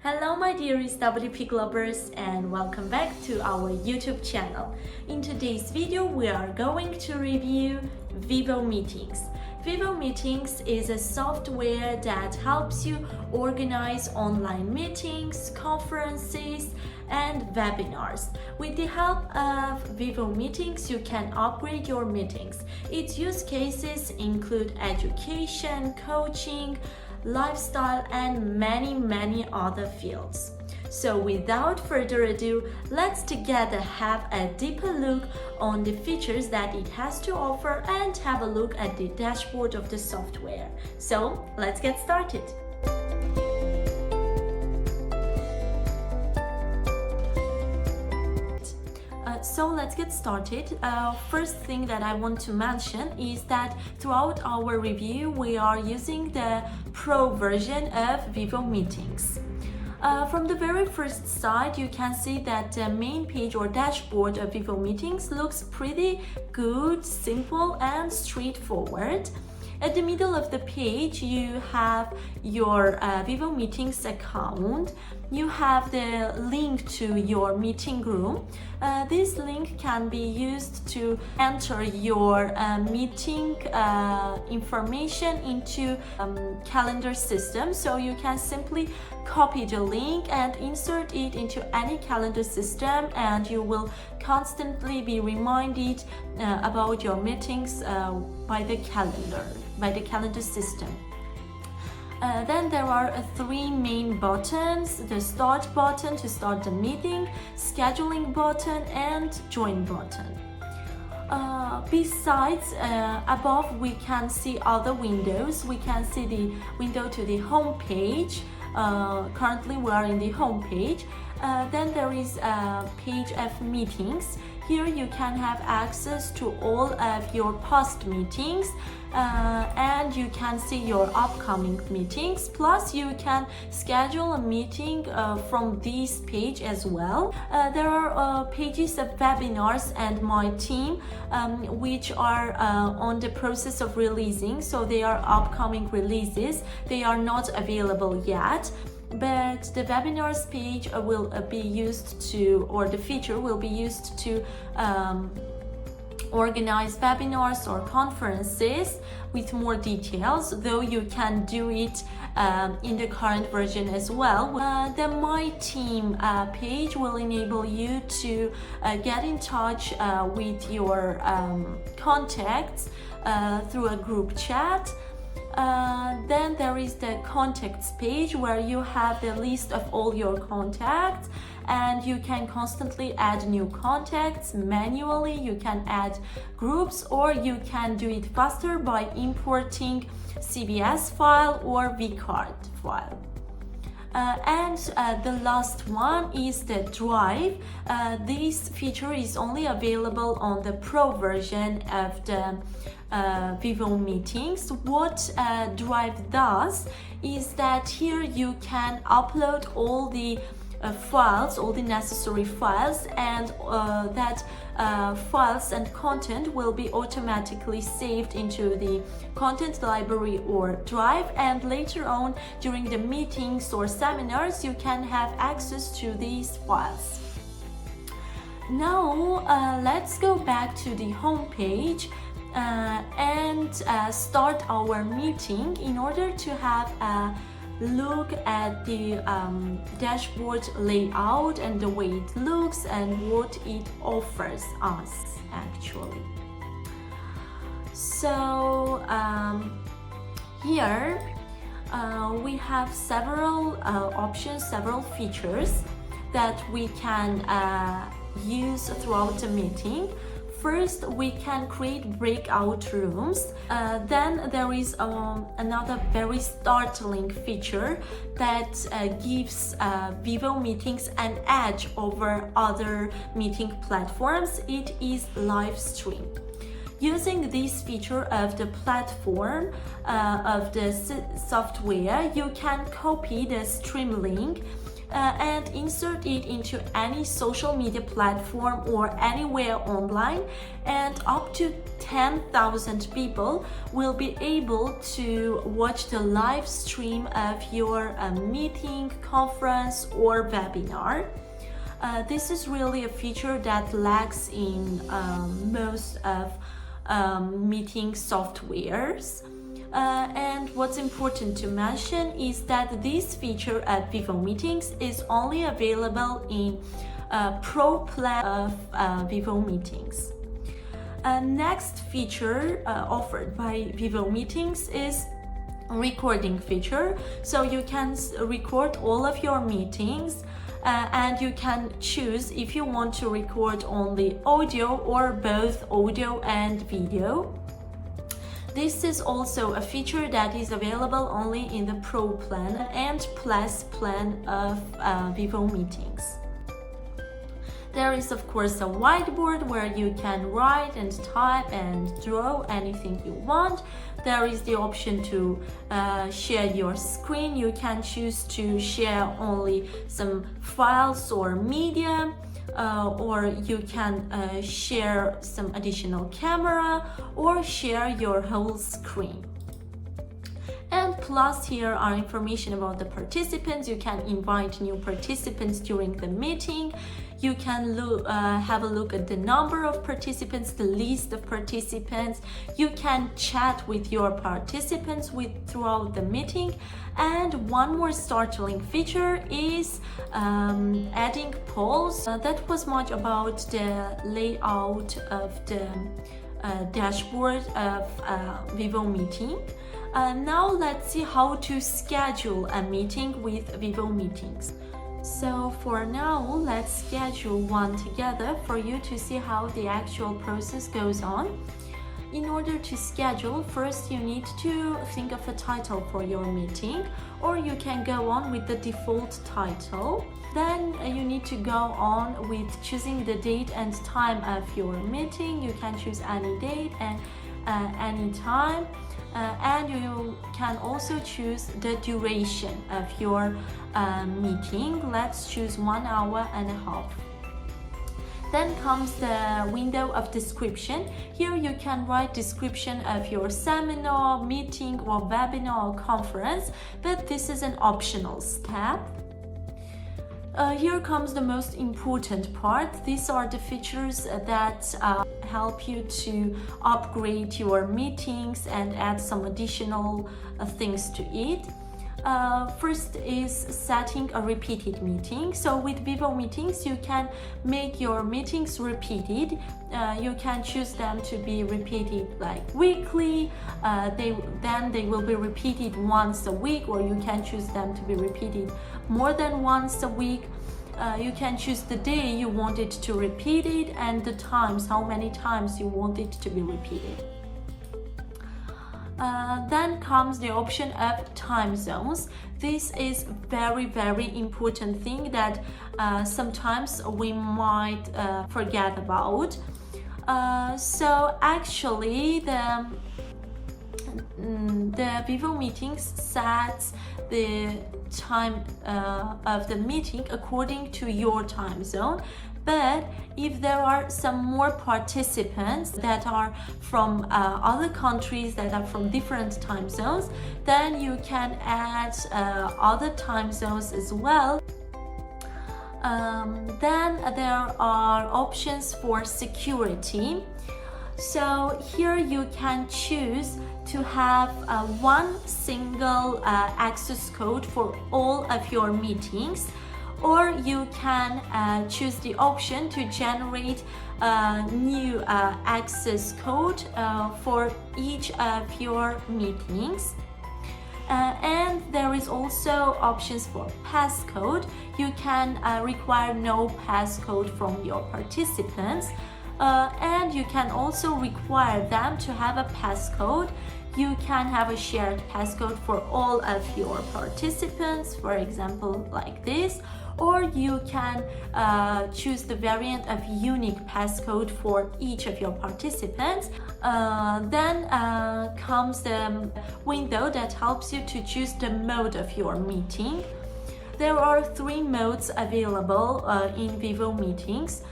Hello my dearest WP Globers and welcome back to our YouTube channel. In today's video we are going to review Vivo Meetings. Vivo Meetings is a software that helps you organize online meetings, conferences, and webinars. With the help of Vivo Meetings, you can upgrade your meetings. Its use cases include education, coaching, lifestyle, and many other fields. So without further ado, let's together have a deeper look on the features that it has to offer and have a look at the dashboard of the software. So let's get started. So let's get started. First thing that I want to mention is that throughout our review we are using the Pro version of Vivo Meetings. From the very first side, you can see that the main page or dashboard of Vivo Meetings looks pretty good, simple, and straightforward. At the middle of the page, you have your Vivo Meetings account. You have the link to your meeting room. This link can be used to enter your meeting information into calendar system. So you can simply copy the link and insert it into any calendar system, and you will constantly be reminded about your meetings by the calendar system. Then there are three main buttons: the start button to start the meeting, scheduling button, and join button. Besides, above we can see other windows. We can see the window to the home page. Currently we are in the home page. Then there is a page of meetings. Here you can have access to all of your past meetings, and you can see your upcoming meetings. Plus you can schedule a meeting from this page as well. There are pages of webinars and my team, which are on the process of releasing, so they are upcoming releases. They are not available yet, but the webinars page will be used to, or the feature will be used to organize webinars or conferences with more details, though you can do it in the current version as well. The My Team page will enable you to get in touch with your contacts through a group chat. Then there is the contacts page, where you have the list of all your contacts, and you can constantly add new contacts manually. You can add groups, or you can do it faster by importing CVS file or vCard file. And the last one is the drive. This feature is only available on the Pro version of the Vivo Meetings. What drive does is that here you can upload all the files, all the necessary files, and that files and content will be automatically saved into the content library or drive, and later on during the meetings or seminars you can have access to these files. Now let's go back to the home page and start our meeting. In order to have a look at the dashboard layout and the way it looks and what it offers us actually. So here we have several options, several features that we can use throughout the meeting. First, we can create breakout rooms. Then there is another very startling feature that gives Vivo Meetings an edge over other meeting platforms. It is live stream. Using this feature of the platform of the software, you can copy the stream link and insert it into any social media platform or anywhere online, and up to 10,000 people will be able to watch the live stream of your meeting, conference, or webinar. This is really a feature that lacks in most of meeting softwares. And what's important to mention is that this feature at Vivo Meetings is only available in Pro plan of Vivo Meetings. Next feature offered by Vivo Meetings is recording feature. So you can record all of your meetings and you can choose if you want to record only audio or both audio and video. This is also a feature that is available only in the Pro plan and Plus plan of Vivo Meetings. There is of course a whiteboard where you can write and type and draw anything you want. There is the option to share your screen. You can choose to share only some files or media, or you can share some additional camera or share your whole screen. And plus, here are information about the participants. You can invite new participants during the meeting. You can have a look at the number of participants, the list of participants. You can chat with your participants throughout the meeting. And one more startling feature is adding polls. That was much about the layout of the dashboard of Vivo Meeting. Now let's see how to schedule a meeting with Vivo Meetings. So for now, let's schedule one together for you to see how the actual process goes on. In order to schedule, first you need to think of a title for your meeting, or you can go on with the default title. Then you need to go on with choosing the date and time of your meeting. You can choose any date and any time. And you can also choose the duration of your meeting. Let's choose 1 hour and a half. Then comes the window of description. Here you can write description of your seminar, meeting, or webinar or conference, but this is an optional step. Here comes the most important part. These are the features that help you to upgrade your meetings and add some additional things to it. First is setting a repeated meeting. So with Vivo Meetings, you can make your meetings repeated. You can choose them to be repeated like weekly. Then they will be repeated once a week, or you can choose them to be repeated more than once a week. You can choose the day you want it to repeat it and the times, how many times you want it to be repeated. Then comes the option of time zones. This is very important thing that sometimes we might forget about. So actually the Vivo Meetings sets the time of the meeting according to your time zone. But if there are some more participants that are from other countries, that are from different time zones, then you can add other time zones as well. Then there are options for security. So here you can choose to have one single access code for all of your meetings, or you can choose the option to generate a new access code for each of your meetings. And there is also options for passcode. You can require no passcode from your participants, and you can also require them to have a passcode. You can have a shared passcode for all of your participants, for example like this, or you can choose the variant of unique passcode for each of your participants. Then comes the window that helps you to choose the mode of your meeting. There are 3 modes available in Vivo Meetings.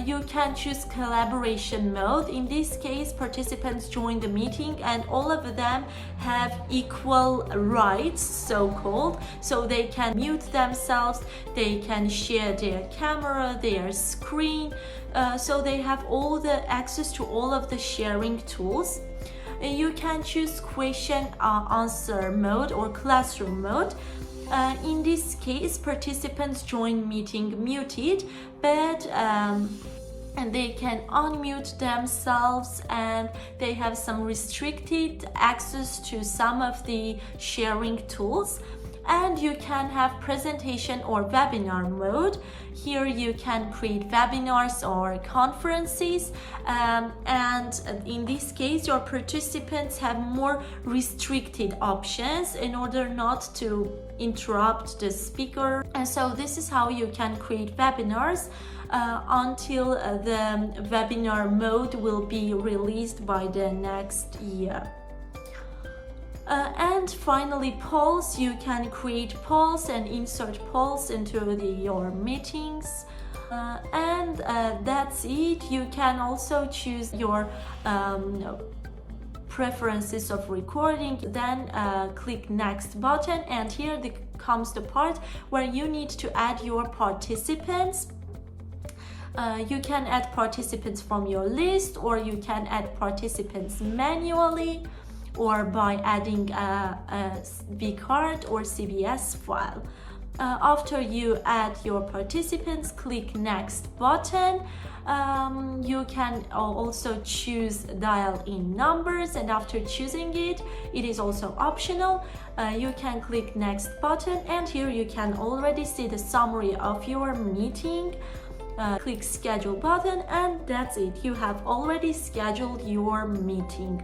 You can choose collaboration mode. In this case, participants join the meeting and all of them have equal rights, so-called. So they can mute themselves, they can share their camera, their screen. So they have all the access to all of the sharing tools. You can choose question answer mode or classroom mode. In this case, participants join meeting muted, but and they can unmute themselves and they have some restricted access to some of the sharing tools. And you can have presentation or webinar mode. Here you can create webinars or conferences, and in this case your participants have more restricted options in order not to interrupt the speaker. And so this is how you can create webinars until the webinar mode will be released by the next year. And finally, polls. You can create polls and insert polls into your meetings. And that's it. You can also choose your preferences of recording, then click next button, and here comes the part where you need to add your participants. You can add participants from your list, or you can add participants manually, or by adding a vCard or CBS file. After you add your participants, click next button. You can also choose dial in numbers, and after choosing it, it is also optional. You can click next button, and here you can already see the summary of your meeting. Click schedule button, and that's it. You have already scheduled your meeting.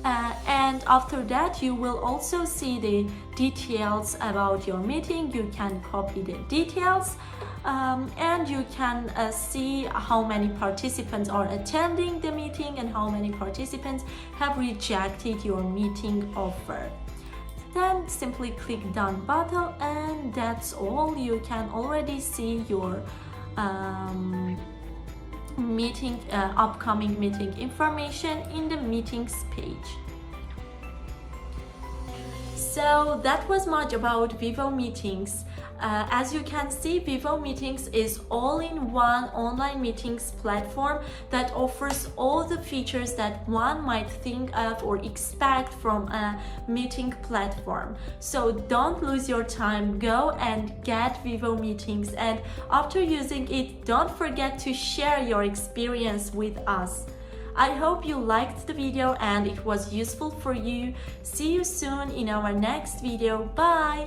And after that, you will also see the details about your meeting. You can copy the details, and you can see how many participants are attending the meeting and how many participants have rejected your meeting offer. Then simply click done button, and that's all. You can already see your upcoming meeting information in the meetings page. So that was much about Vivo Meetings. As you can see, Vivo Meetings is all-in-one online meetings platform that offers all the features that one might think of or expect from a meeting platform. So don't lose your time, go and get Vivo Meetings, and after using it, don't forget to share your experience with us. I hope you liked the video and it was useful for you. See you soon in our next video. Bye!